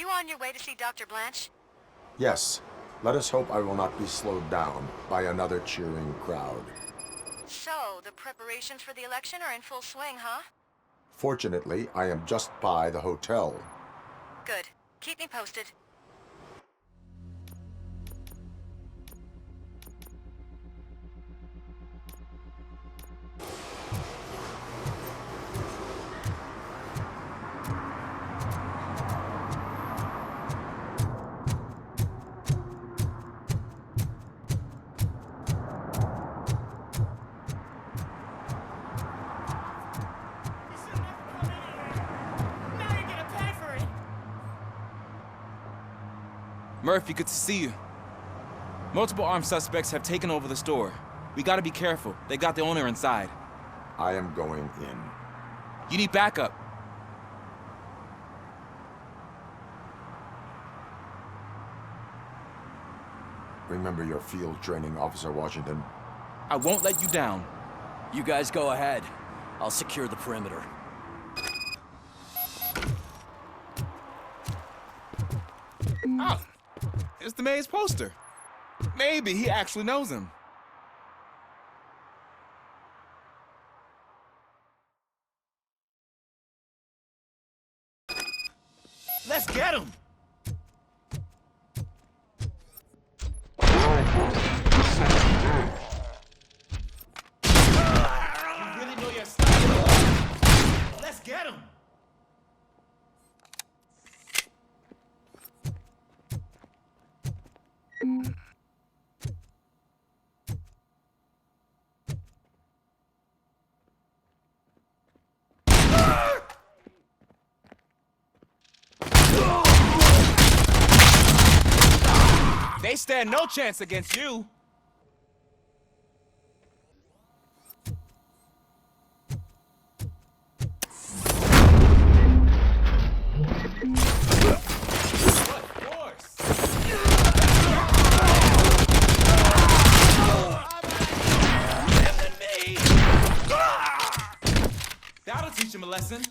you on your way to see Dr. Blanche? Yes. Let us hope I will not be slowed down by another cheering crowd. So, the preparations for the election are in full swing, huh? Fortunately, I am just by the hotel. Good. Keep me posted. Murphy, good to see you. Multiple armed suspects have taken over the store. We gotta be careful. They got the owner inside. I am going in. You need backup. Remember your field training, Officer Washington. I won't let you down. You guys go ahead. I'll secure the perimeter. Oh, it's the mayor's poster. Maybe he actually knows him. Let's get him! You really know your style. Let's get him! They stand no chance against you. That'll teach him a lesson.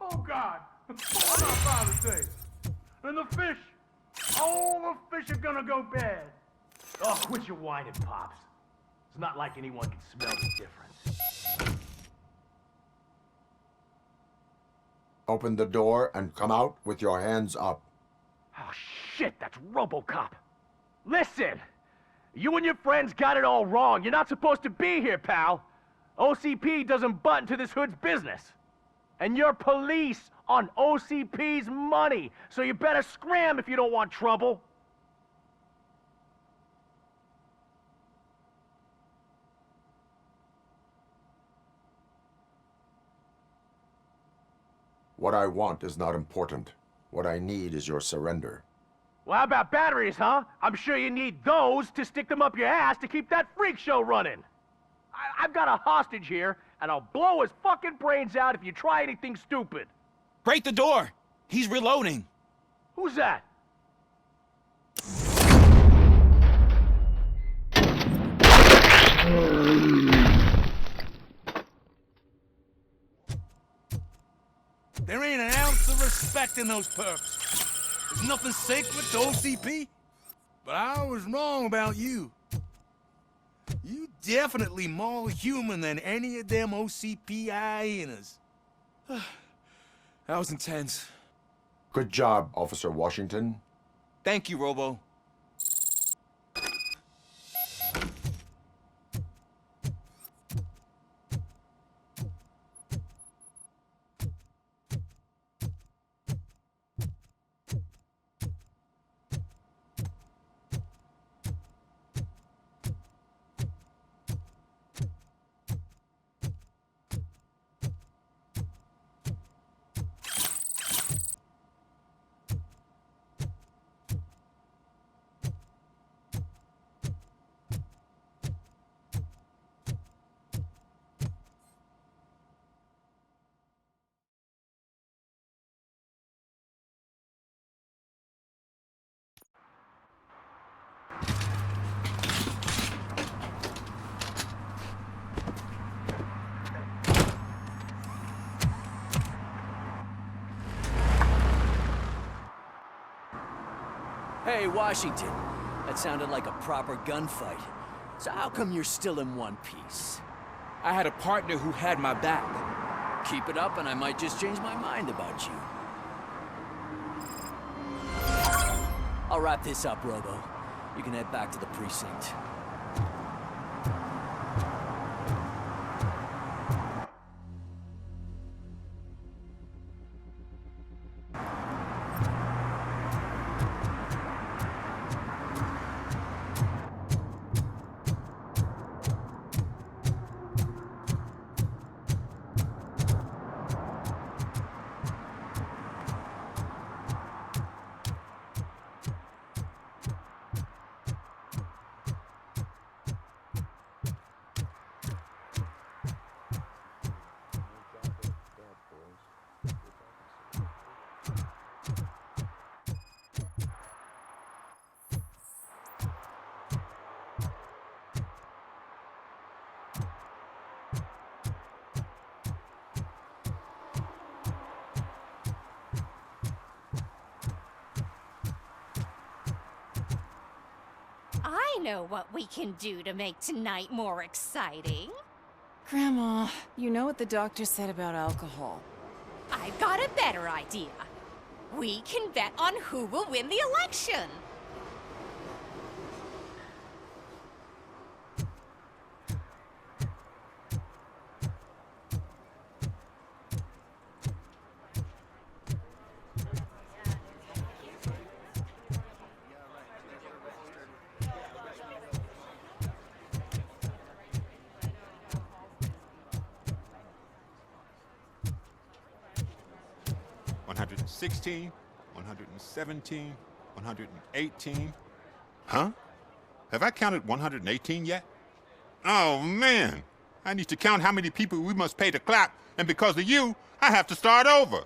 Oh, God. What my father say? And the fish, all the fish are gonna go bad. Oh, quit your whining, Pops. It's not like anyone can smell the difference. Open the door and come out with your hands up. Oh, shit, that's Robocop. Listen, you and your friends got it all wrong. You're not supposed to be here, pal. OCP doesn't butt into this hood's business. And you're police on OCP's money, so you better scram if you don't want trouble. What I want is not important. What I need is your surrender. Well, how about batteries, huh? I'm sure you need those to stick them up your ass to keep that freak show running. I've got a hostage here, and I'll blow his fucking brains out if you try anything stupid. Break the door! He's reloading. Who's that? There ain't an ounce of respect in those perps. There's nothing sacred to OCP. But I was wrong about you. You definitely more human than any of them OCP hyenas. That was intense. Good job, Officer Washington. Thank you, Robo. Hey, Washington. That sounded like a proper gunfight. So how come you're still in one piece? I had a partner who had my back. Keep it up and I might just change my mind about you. I'll wrap this up, Robo. You can head back to the precinct. I know what we can do to make tonight more exciting. Grandma, you know what the doctor said about alcohol. I've got a better idea. We can bet on who will win the election. $116, $117, $118. Huh? Have I counted 118 yet? Oh, man. I need to count how many people we must pay to clap, and because of you, I have to start over.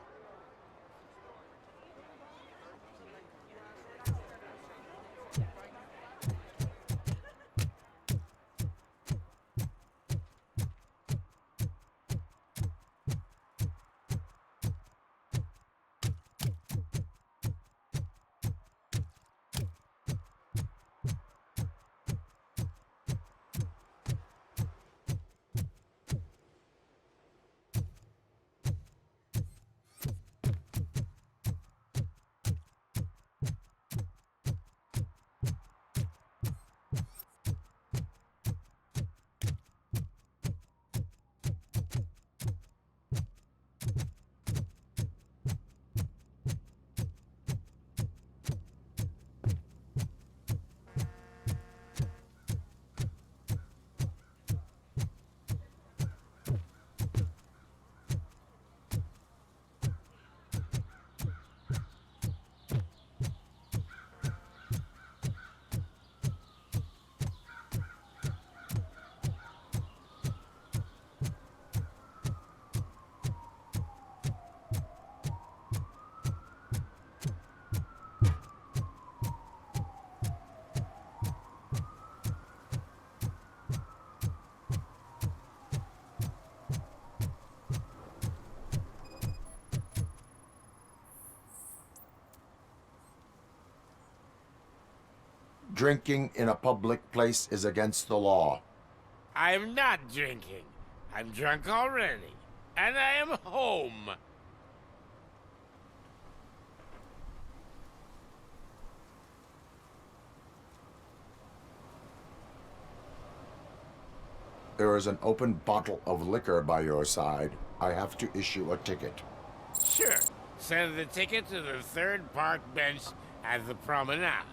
Drinking in a public place is against the law. I'm not drinking. I'm drunk already. And I am home. There is an open bottle of liquor by your side. I have to issue a ticket. Sure. Send the ticket to the third park bench at the promenade.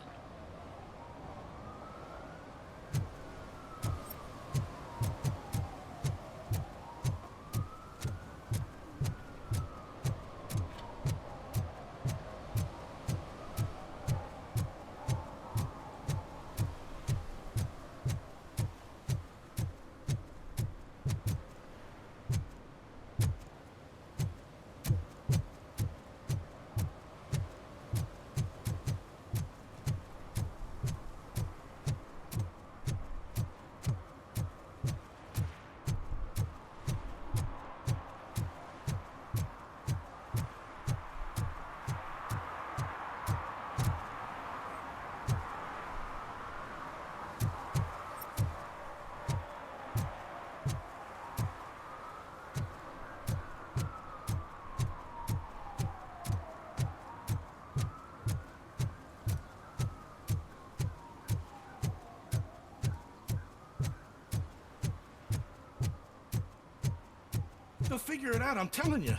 figure it out, I'm telling you.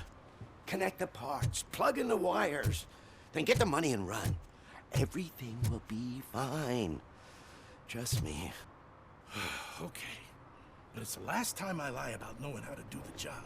Connect the parts, plug in the wires, then get the money and run. Everything will be fine. Trust me. Okay. But it's the last time I lie about knowing how to do the job.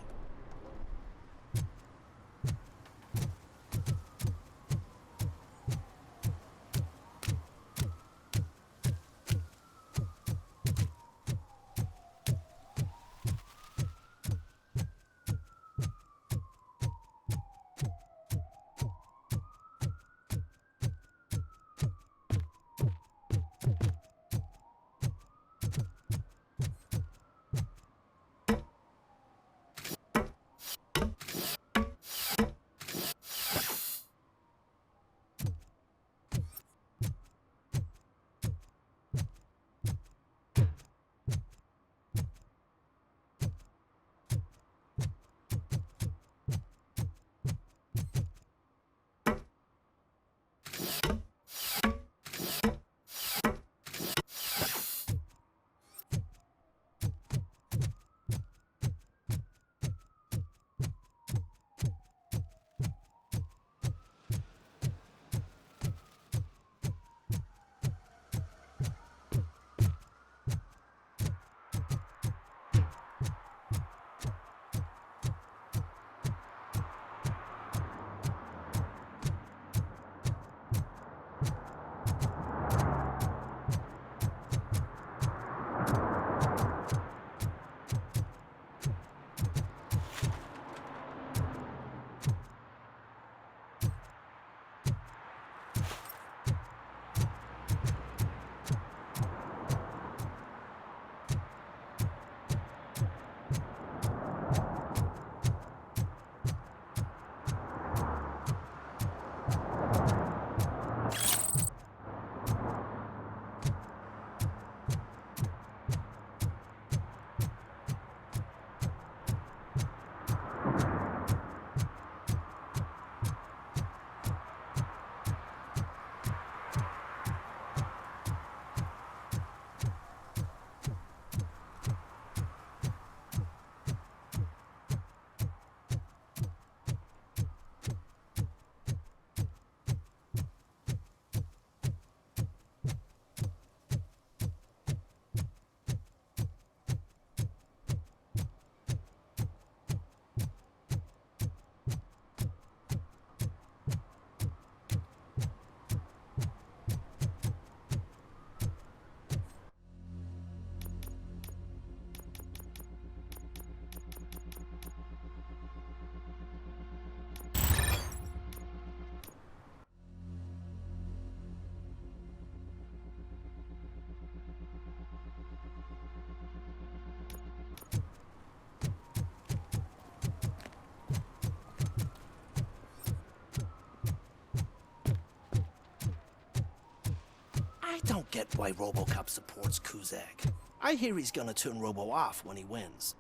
I don't get why Robocop supports Kuzak. I hear he's gonna turn Robo off when he wins.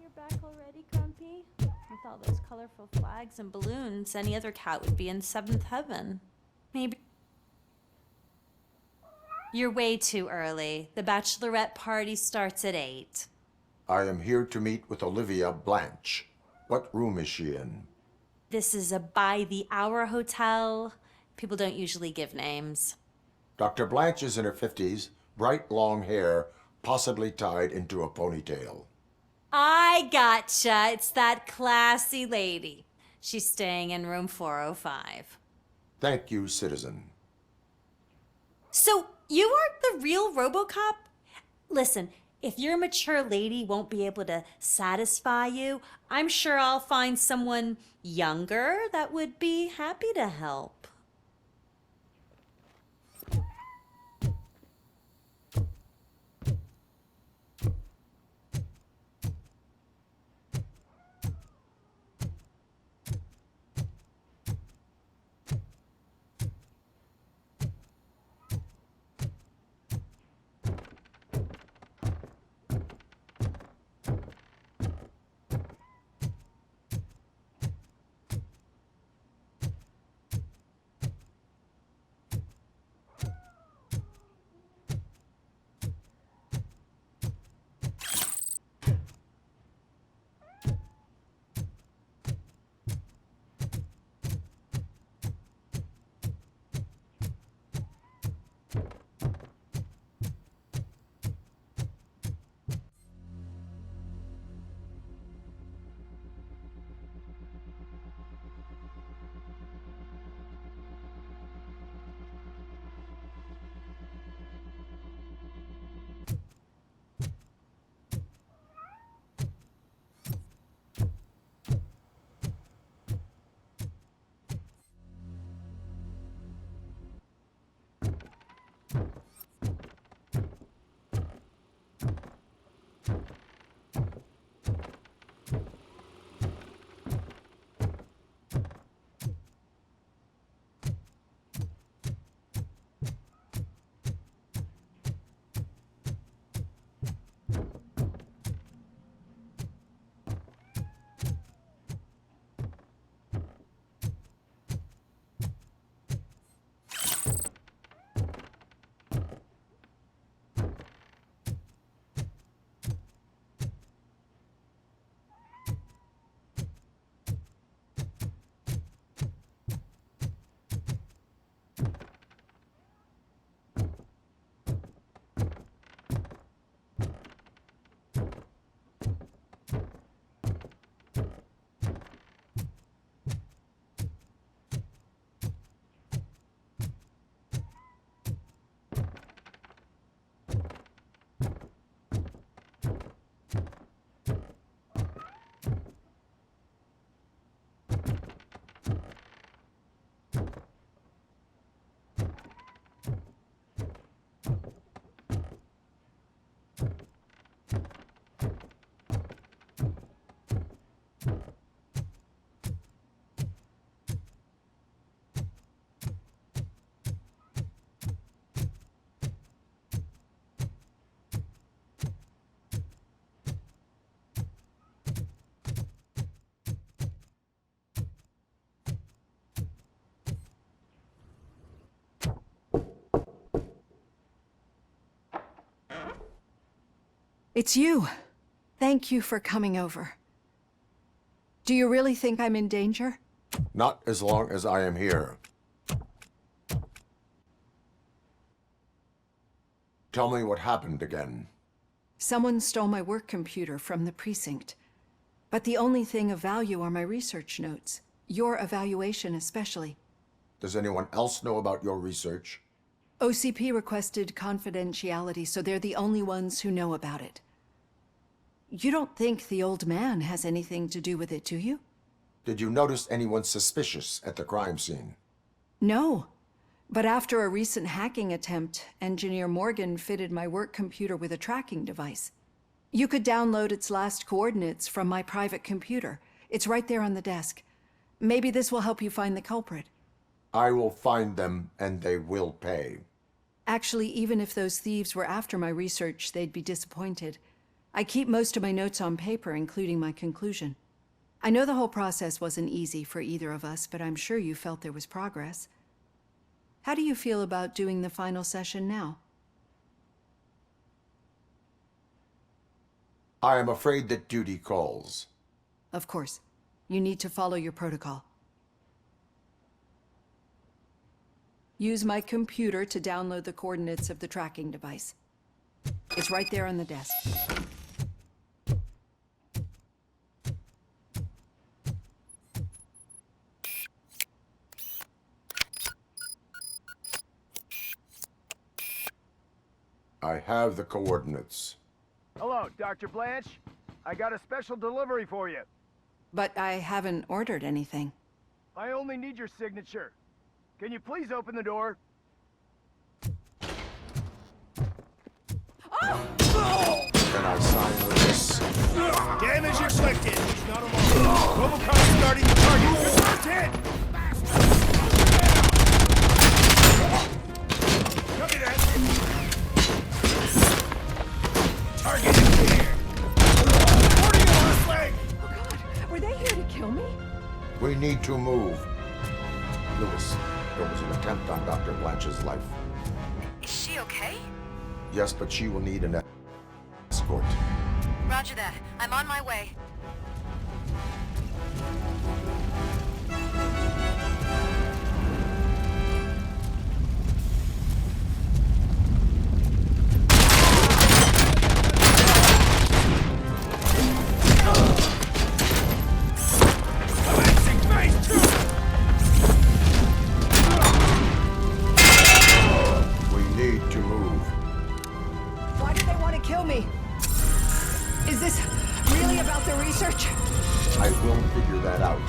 You're back already, Grumpy? With all those colorful flags and balloons, any other cat would be in seventh heaven. Maybe You're way too early. The bachelorette party starts at 8. I am here to meet with Olivia Blanche. What room is she in? This is a by-the-hour hotel. People don't usually give names. Dr. Blanche is in her 50s, bright long hair, possibly tied into a ponytail. I gotcha. It's that classy lady. She's staying in room 405. Thank you, citizen. So, you aren't the real Robocop? Listen, if your mature lady won't be able to satisfy you, I'm sure I'll find someone younger that would be happy to help. It's you. Thank you for coming over. Do you really think I'm in danger? Not as long as I am here. Tell me what happened again. Someone stole my work computer from the precinct. But the only thing of value are my research notes. Your evaluation especially. Does anyone else know about your research? OCP requested confidentiality, so they're the only ones who know about it. You don't think the old man has anything to do with it, do you? Did you notice anyone suspicious at the crime scene? No. But after a recent hacking attempt, Engineer Morgan fitted my work computer with a tracking device. You could download its last coordinates from my private computer. It's right there on the desk. Maybe this will help you find the culprit. I will find them, and they will pay. Actually, even if those thieves were after my research, they'd be disappointed. I keep most of my notes on paper, including my conclusion. I know the whole process wasn't easy for either of us, but I'm sure you felt there was progress. How do you feel about doing the final session now? I am afraid that duty calls. Of course. You need to follow your protocol. Use my computer to download the coordinates of the tracking device. It's right there on the desk. I have the coordinates. Hello, Dr. Blanche. I got a special delivery for you. But I haven't ordered anything. I only need your signature. Can you please open the door? Can I sign this? Damage inflicted. He's not alone. Robocop starting the target. First hit. Copy that. Target is here. Reporting him on his leg. Oh God, were they here to kill me? We need to move. Lewis, there was an attempt on Dr. Blanche's life. Is she okay? Yes, but she will need an escort. Roger that. I'm on my way. We need to move. Why do they want to kill me? Is this really about the research? I will figure that out.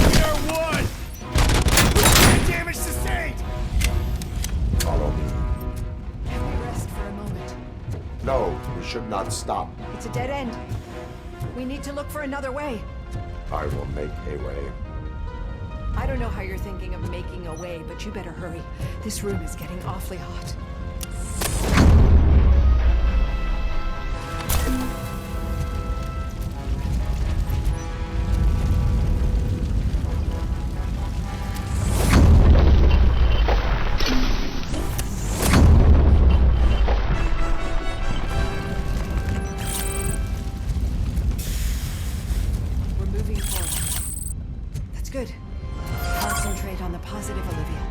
We are one. Damage sustained. Follow me. Can we rest for a moment? No, we should not stop. It's a dead end. We need to look for another way. I will make a way. I don't know how you're thinking of making a way, but you better hurry. This room is getting awfully hot. We're moving forward. That's good. Concentrate on the positive, Olivia.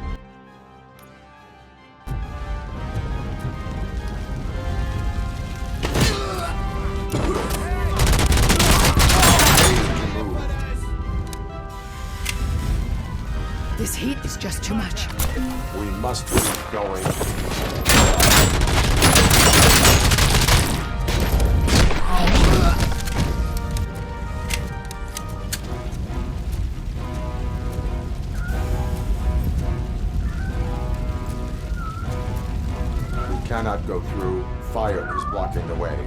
This heat is just too much. We must keep going. We cannot go through. Fire is blocking the way.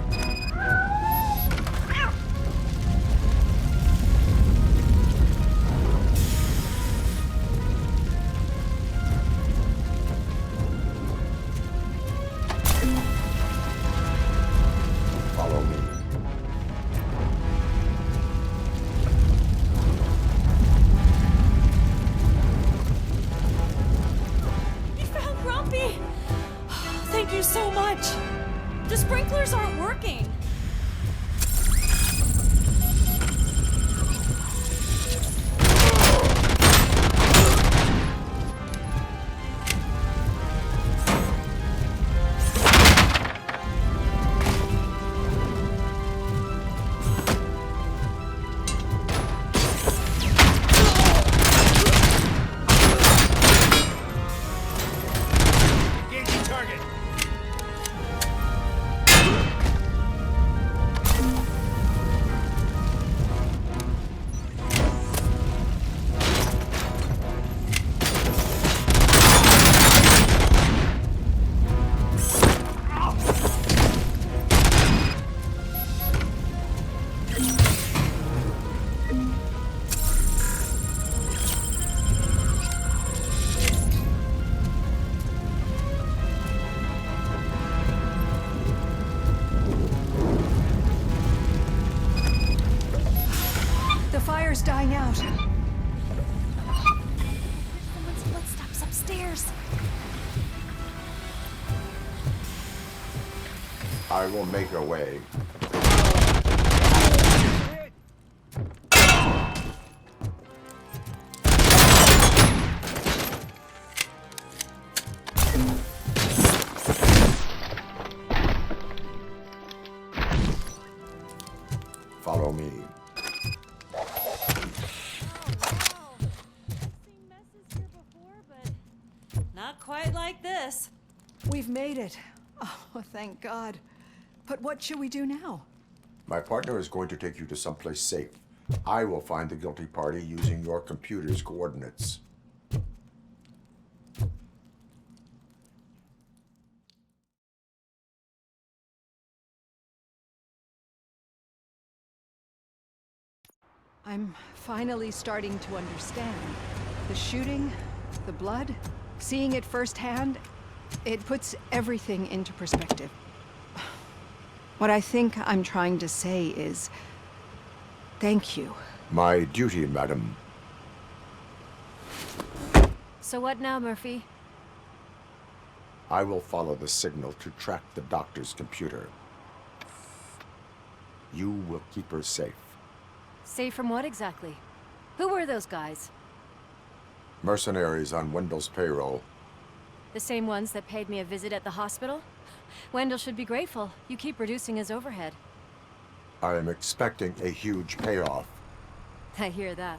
Follow me. You found Grumpy! Thank you so much. The sprinklers aren't working. Engaging target. The fire's dying out. Someone's footsteps upstairs. I will make a way. Follow me. Not quite like this. We've made it. Oh, thank God. But what should we do now? My partner is going to take you to someplace safe. I will find the guilty party using your computer's coordinates. I'm finally starting to understand. The shooting, the blood, seeing it firsthand, it puts everything into perspective. What I think I'm trying to say is, thank you. My duty, madam. So what now, Murphy? I will follow the signal to track the doctor's computer. You will keep her safe. Safe from what exactly? Who were those guys? Mercenaries on Wendell's payroll. The same ones that paid me a visit at the hospital? Wendell should be grateful. You keep reducing his overhead. I am expecting a huge payoff. I hear that.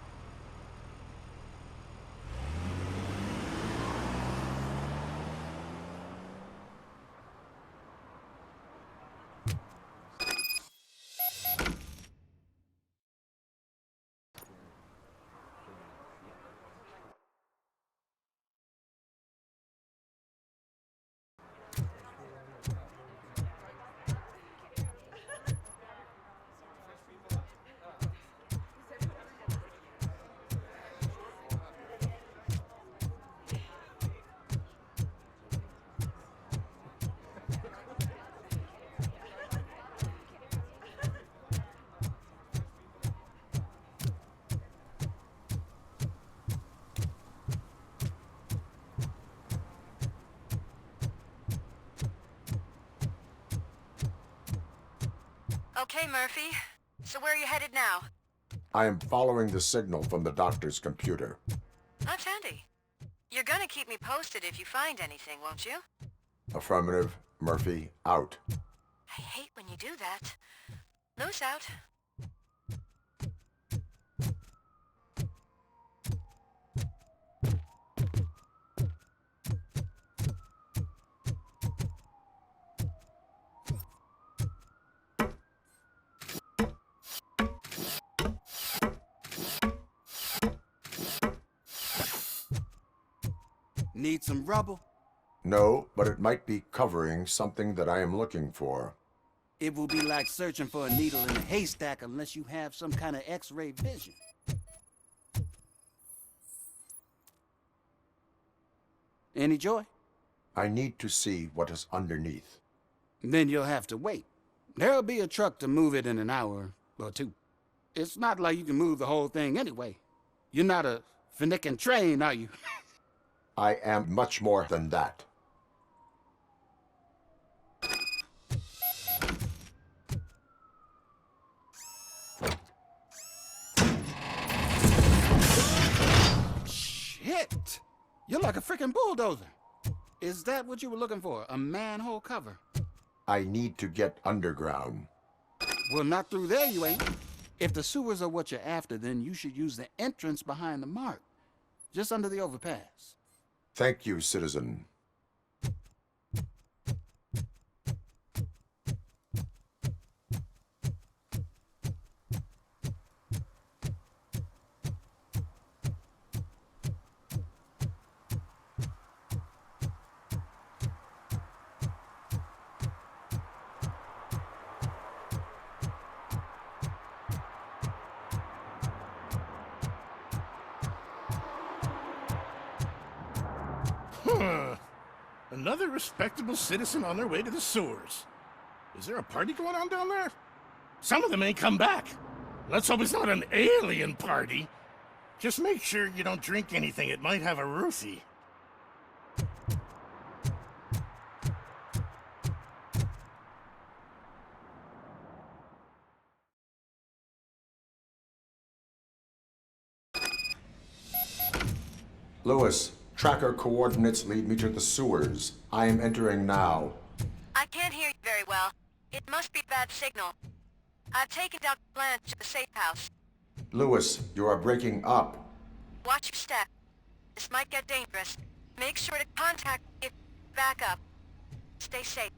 Okay, Murphy. So where are you headed now? I am following the signal from the doctor's computer. That's handy. You're gonna keep me posted if you find anything, won't you? Affirmative. Murphy, out. I hate when you do that. Loose out. Need some rubble? No, but it might be covering something that I am looking for. It will be like searching for a needle in a haystack unless you have some kind of X-ray vision. Any joy? I need to see what is underneath. Then you'll have to wait. There'll be a truck to move it in an hour or two. It's not like you can move the whole thing anyway. You're not a finicking train, are you? I am much more than that. Shit! You're like a freaking bulldozer. Is that what you were looking for? A manhole cover? I need to get underground. Well, not through there, you ain't. If the sewers are what you're after, then you should use the entrance behind the mark. Just under the overpass. Thank you, citizen. Another respectable citizen on their way to the sewers. Is there a party going on down there? Some of them ain't come back. Let's hope it's not an alien party. Just make sure you don't drink anything. It might have a roofie. Lewis, tracker coordinates lead me to the sewers. I am entering now. I can't hear you very well. It must be a bad signal. I've taken Dr. Blanche to the safe house. Lewis, you are breaking up. Watch your step. This might get dangerous. Make sure to contact me if you back up. Stay safe.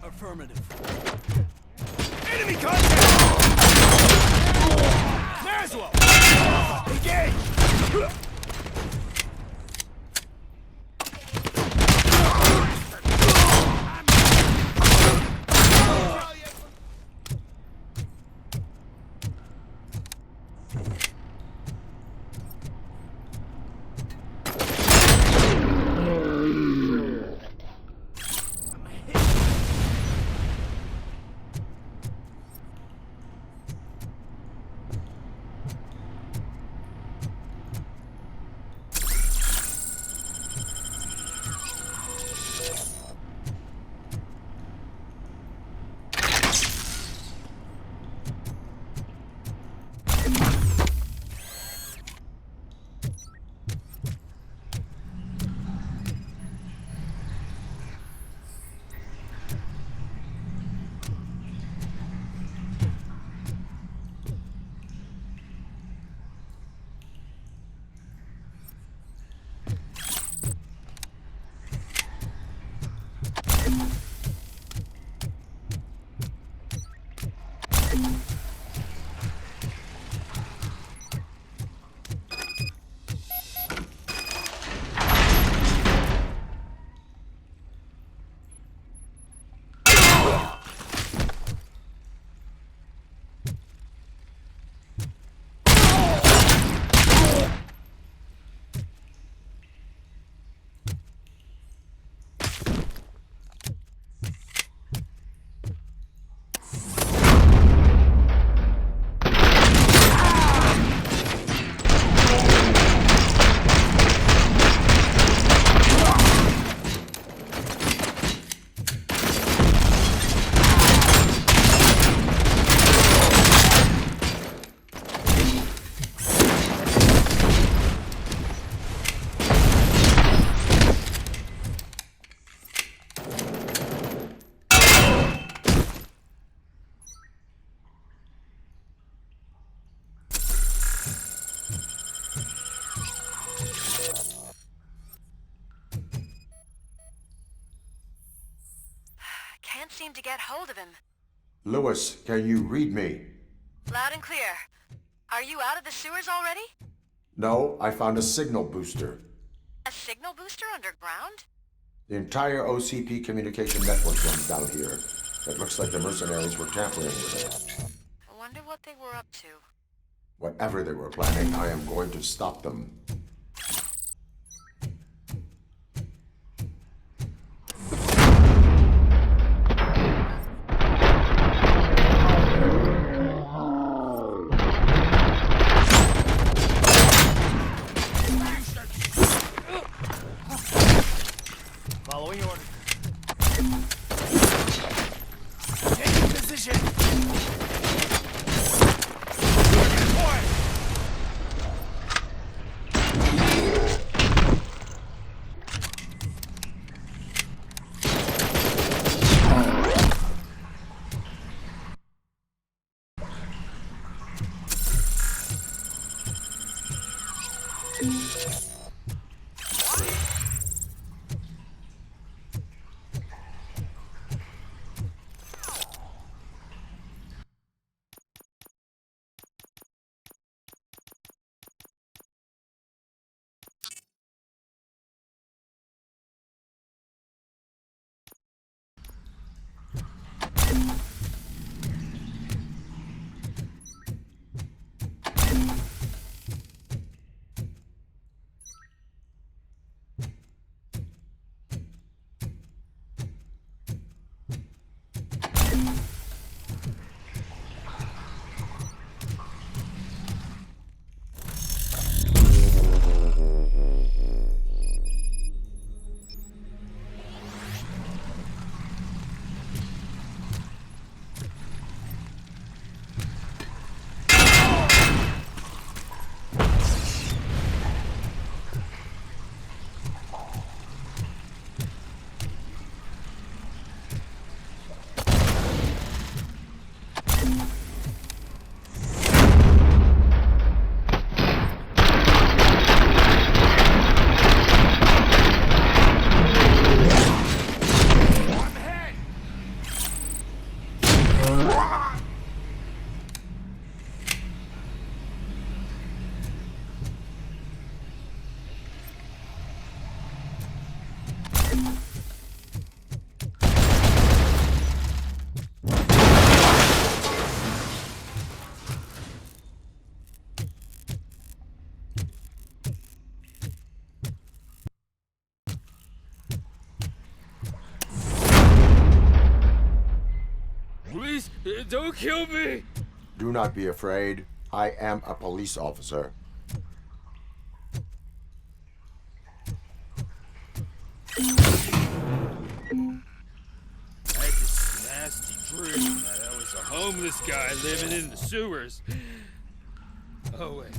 Affirmative. Enemy contact! Maslow! Engage! Can't seem to get hold of him. Lewis, can you read me? Loud and clear. Are you out of the sewers already? No, I found a signal booster. A signal booster underground? The entire OCP communication network runs down here. It looks like the mercenaries were tampering with it. I wonder what they were up to. Whatever they were planning, I am going to stop them. Please, don't kill me! Do not be afraid. I am a police officer. I had this nasty dream that I was a homeless guy living in the sewers. Oh, wait.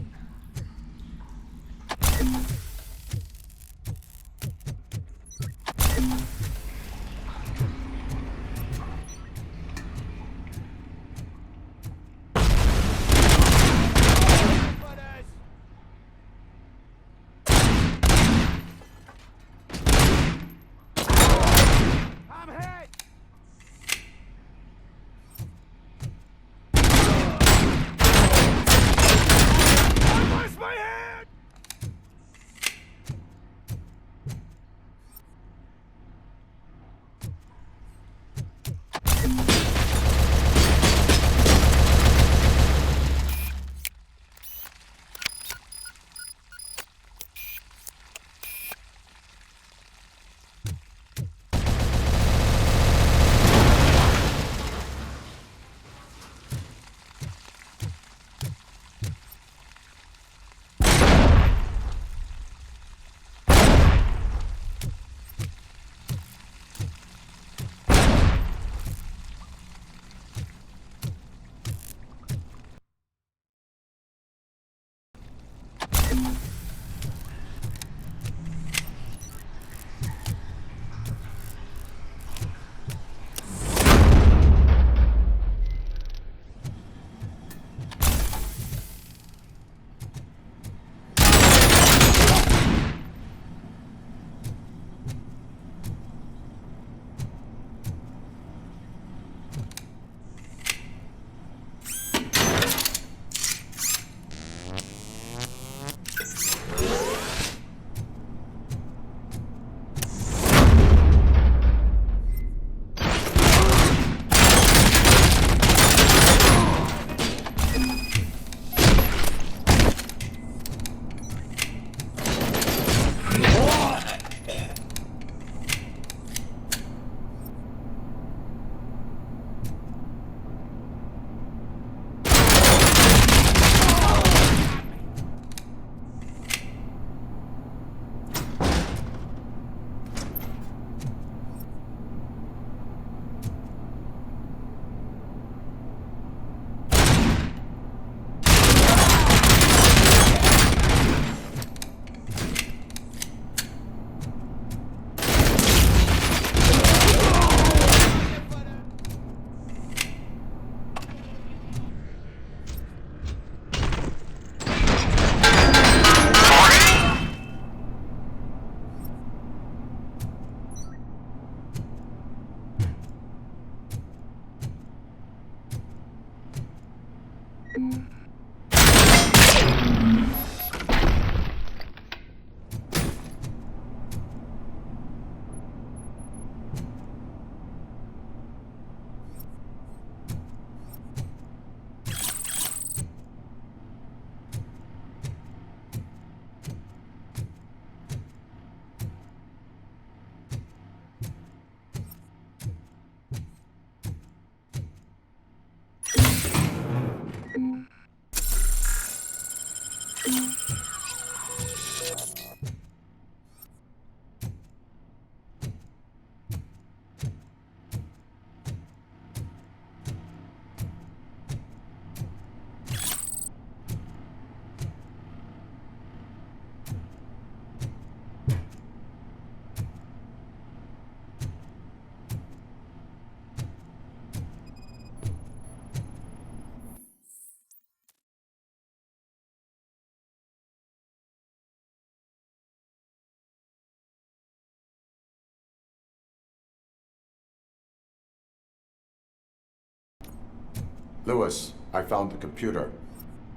Lewis, I found the computer.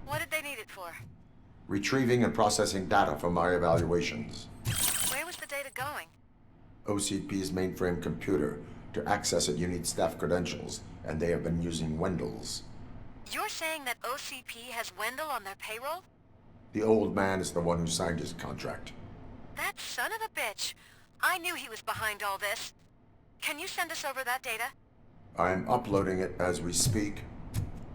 What did they need it for? Retrieving and processing data from my evaluations. Where was the data going? OCP's mainframe computer. To access it, you need staff credentials, and they have been using Wendell's. You're saying that OCP has Wendell on their payroll? The old man is the one who signed his contract. That son of a bitch. I knew he was behind all this. Can you send us over that data? I'm uploading it as we speak.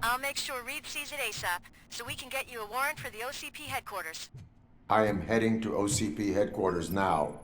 I'll make sure Reed sees it ASAP, so we can get you a warrant for the OCP headquarters. I am heading to OCP headquarters now.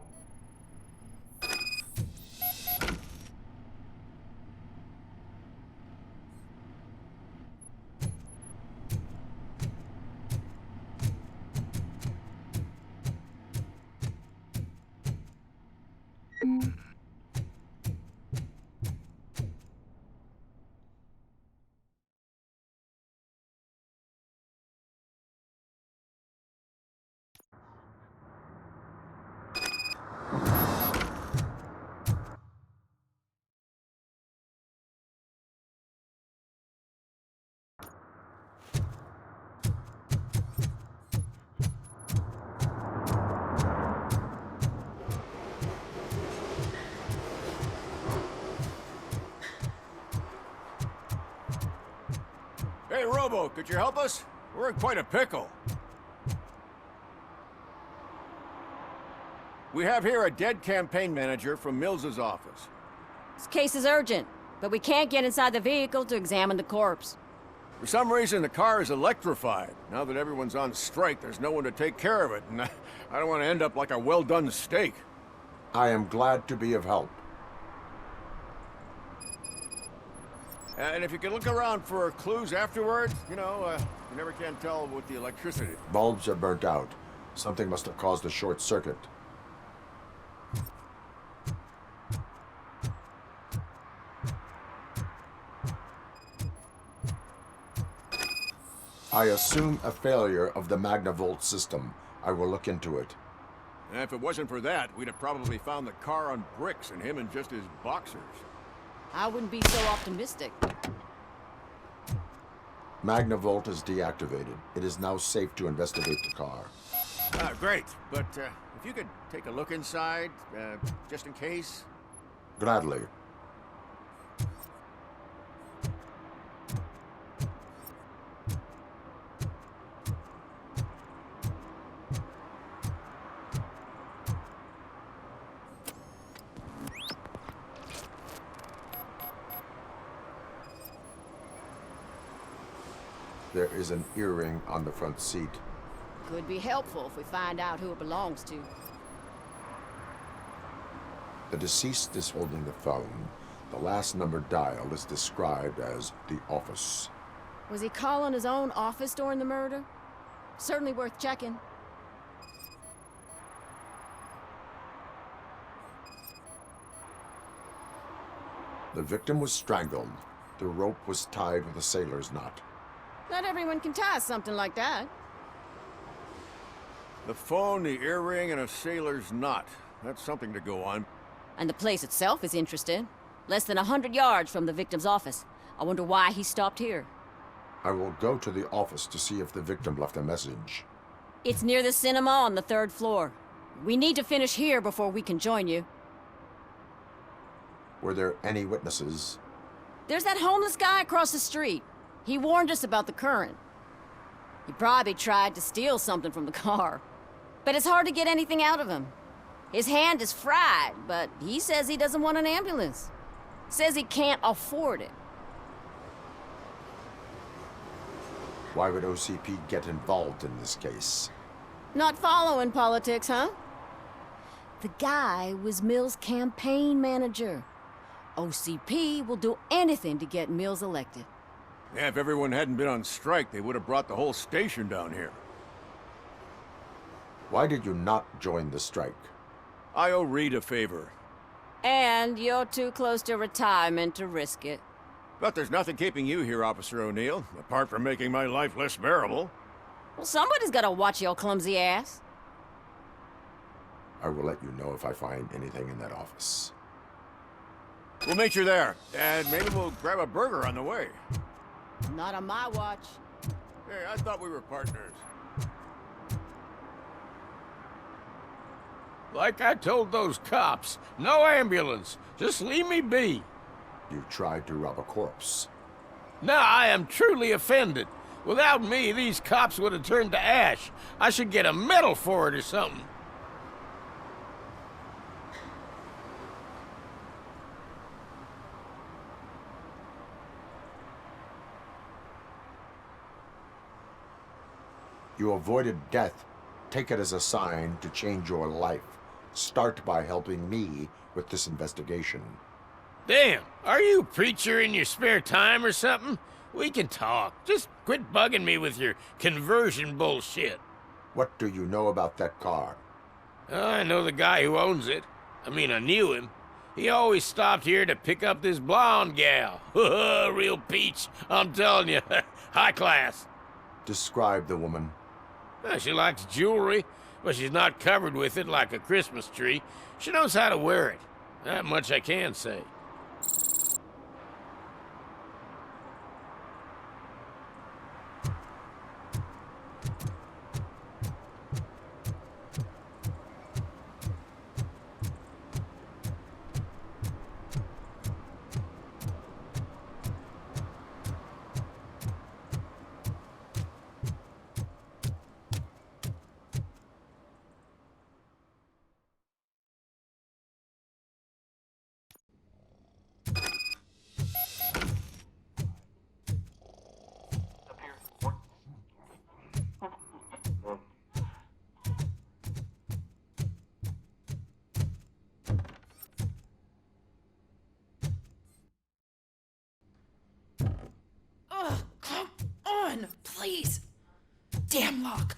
Hey, Robo, could you help us? We're in quite a pickle. We have here a dead campaign manager from Mills's office. This case is urgent, but we can't get inside the vehicle to examine the corpse. For some reason, the car is electrified. Now that everyone's on strike, there's no one to take care of it, and I don't want to end up like a well-done steak. I am glad to be of help. And if you could look around for clues afterwards, you know, you never can tell with the electricity. Bulbs are burnt out. Something must have caused a short circuit. I assume a failure of the Magnavolt system. I will look into it. And if it wasn't for that, we'd have probably found the car on bricks and him in just his boxers. I wouldn't be so optimistic. Magnavolt is deactivated. It is now safe to investigate the car. Great. But if you could take a look inside, just in case. Gladly. There is an earring on the front seat. Could be helpful if we find out who it belongs to. The deceased is holding the phone. The last number dialed is described as the office. Was he calling his own office during the murder? Certainly worth checking. The victim was strangled. The rope was tied with a sailor's knot. Not everyone can tie something like that. The phone, the earring, and a sailor's knot. That's something to go on. And the place itself is interesting. Less than 100 yards from the victim's office. I wonder why he stopped here. I will go to the office to see if the victim left a message. It's near the cinema on the 3rd floor. We need to finish here before we can join you. Were there any witnesses? There's that homeless guy across the street. He warned us about the current. He probably tried to steal something from the car. But it's hard to get anything out of him. His hand is fried, but he says he doesn't want an ambulance. Says he can't afford it. Why would OCP get involved in this case? Not following politics, huh? The guy was Mills' campaign manager. OCP will do anything to get Mills elected. Yeah, if everyone hadn't been on strike, they would have brought the whole station down here. Why did you not join the strike? I owe Reed a favor. And you're too close to retirement to risk it. But there's nothing keeping you here, Officer O'Neill, apart from making my life less bearable. Well, somebody's gotta watch your clumsy ass. I will let you know if I find anything in that office. We'll meet you there, and maybe we'll grab a burger on the way. Not on my watch. Hey, I thought we were partners. Like I told those cops, no ambulance. Just leave me be. You tried to rob a corpse. Now I am truly offended. Without me, these cops would have turned to ash. I should get a medal for it or something. You avoided death. Take it as a sign to change your life. Start by helping me with this investigation. Damn, are you a preacher in your spare time or something? We can talk. Just quit bugging me with your conversion bullshit. What do you know about that car? I know the guy who owns it. I mean, I knew him. He always stopped here to pick up this blonde gal. Real peach, I'm telling you. High class. Describe the woman. She likes jewelry, but she's not covered with it like a Christmas tree. She knows how to wear it. That much I can say. Oh, come on, please. Damn lock.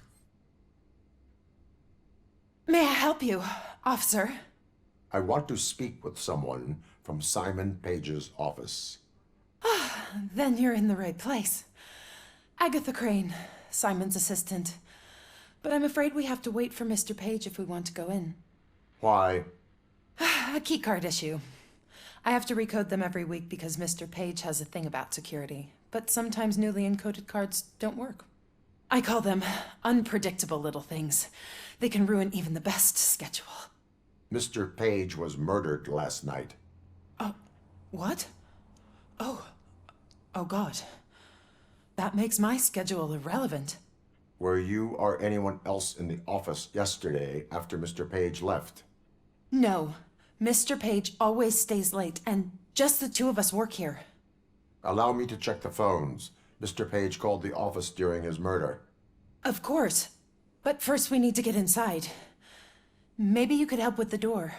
May I help you, officer? I want to speak with someone from Simon Page's office. Then you're in the right place. Agatha Crane, Simon's assistant. But I'm afraid we have to wait for Mr. Page if we want to go in. Why? A keycard issue. I have to recode them every week because Mr. Page has a thing about security. But sometimes newly encoded cards don't work. I call them unpredictable little things. They can ruin even the best schedule. Mr. Page was murdered last night. What? Oh God. That makes my schedule irrelevant. Were you or anyone else in the office yesterday after Mr. Page left? No. Mr. Page always stays late, and just the two of us work here. Allow me to check the phones. Mr. Page called the office during his murder. Of course. But first we need to get inside. Maybe you could help with the door.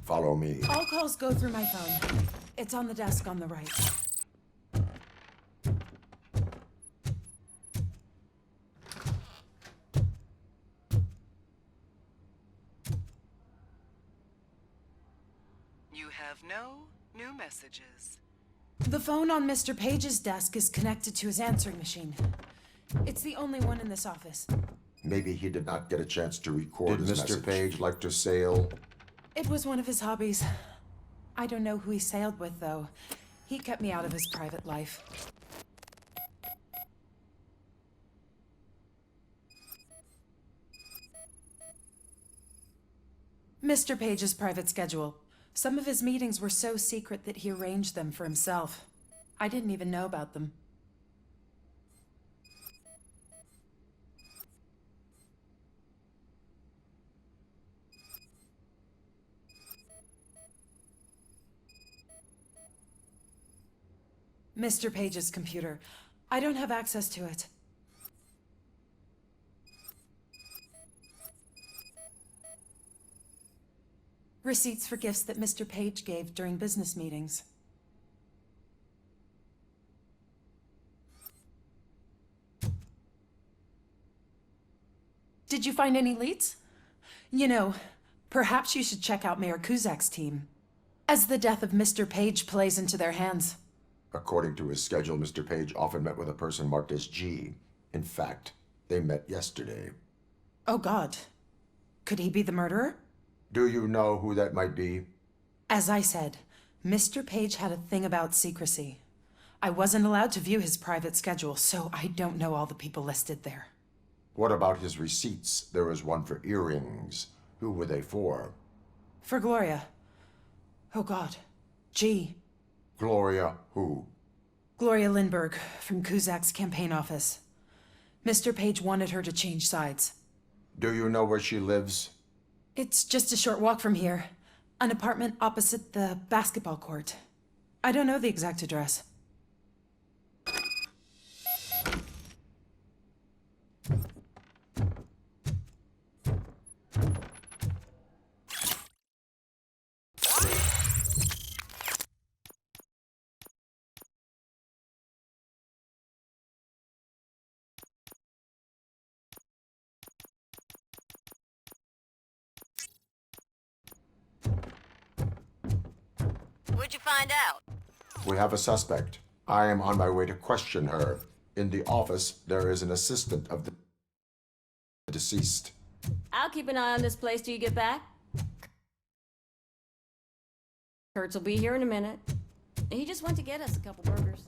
Follow me. All calls go through my phone. It's on the desk on the right. You have no new messages. The phone on Mr. Page's desk is connected to his answering machine. It's the only one in this office. Maybe he did not get a chance to record his message. Mr. Page like to sail? It was one of his hobbies. I don't know who he sailed with, though. He kept me out of his private life. Mr. Page's private schedule. Some of his meetings were so secret that he arranged them for himself. I didn't even know about them. Mr. Page's computer. I don't have access to it. Receipts for gifts that Mr. Page gave during business meetings. Did you find any leads? You know, perhaps you should check out Mayor Kuzak's team, as the death of Mr. Page plays into their hands. According to his schedule, Mr. Page often met with a person marked as G. In fact, they met yesterday. Oh God. Could he be the murderer? Do you know who that might be? As I said, Mr. Page had a thing about secrecy. I wasn't allowed to view his private schedule, so I don't know all the people listed there. What about his receipts? There was one for earrings. Who were they for? For Gloria. Oh God. G. Gloria who? Gloria Lindbergh, from Kuzak's campaign office. Mr. Page wanted her to change sides. Do you know where she lives? It's just a short walk from here. An apartment opposite the basketball court. I don't know the exact address. What'd you find out? We have a suspect. I am on my way to question her. In the office, there is an assistant of the deceased. I'll keep an eye on this place till you get back. Kurtz will be here in a minute. He just went to get us a couple burgers.